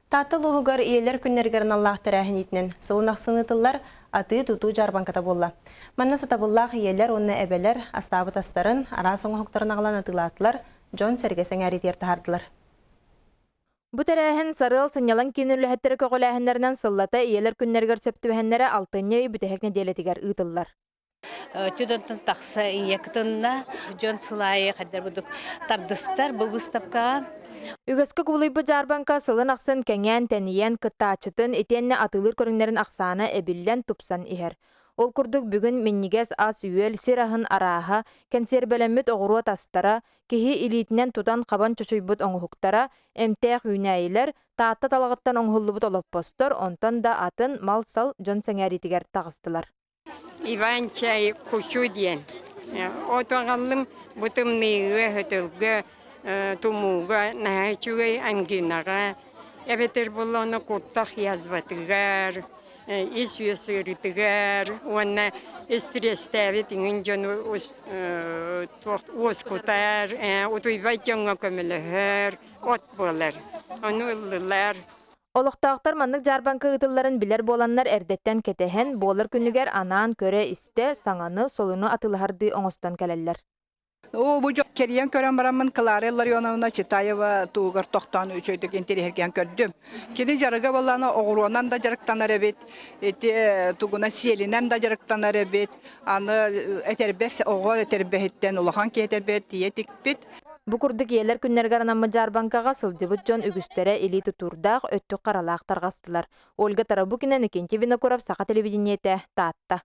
Татыл уһугар иелер күннергерін Аллах тәрәхін етінен сылынақ сынытылар аты туту жарбанката болла. Манна сатабыллах иелер онны әбелер астабы тастарын ара соңғықтарын ағылан атылатылар Джон Сәргесен әритер тахардылар. Бу тәрәһен сарыл сынялан кинүләһәттәре көғөләһеннәрнән сыллата иелер күннергер сөптүһәннәре алтынны бүтәһәкне диэлетигәр ытыллар. Тюдантын тақса иектынна Джон Сылайы қадар бұдық тардыстар бұғыстапқа. Үгәскә кулыйбы жарбанка сылын ақсын кәңән тәниен кыттачытын етенне атылыр көріңнерін ақсаны әбіллән тупсан ихер. Ол күрдік бүгін меннигәс ас үйел сирахын араха, кәнсербәләммет оғыруа тастара, кеһи илитінен тутан қабан чөчөйбіт оңғықтара, әмтәқ үйнәйілер, таатта талағыттан оңғылыбыт олып постор, онтан да атын мал сал Джон Сәңәритігер тағыстылар. Иван чай кучу ден. Отоғалым бұтымнығы хөтілгі тумуға нәчугай ангинаға. Әбетер болуыны құттақ язбатығар, ис өсірітігар, оны стресстәвет еңін жоны өз құтар, ұтыйбай жоңға көмілігір, от болар, оны ұлылар. Олықтақтар маннык жарбанка ытылларын билер боланнар әрдеттен кетehen болар күнігер анаан көре исте саңаны солуну атыларды оңостан келелер. Бу жок керен көрөн барамын Клара Ларионовна Читаева тугар тоқтан үчөйдүк интерехерген көрдүм. Кини жарыга баланы оғуруанан да жарыктанар эбит, тугуна селинен да жарыктанар эбит, аны этербес оғо этербехиттен улахан кетебет, тиетикпит. Бу курдук иелер күннергер анамы жарбанкага сылжыбыт жон үгүстері эли тутурдаах өттү каралаак таргастылар. Ольга Тарабукина, Никентьевина Куров, Саха телевидениете, Таатта.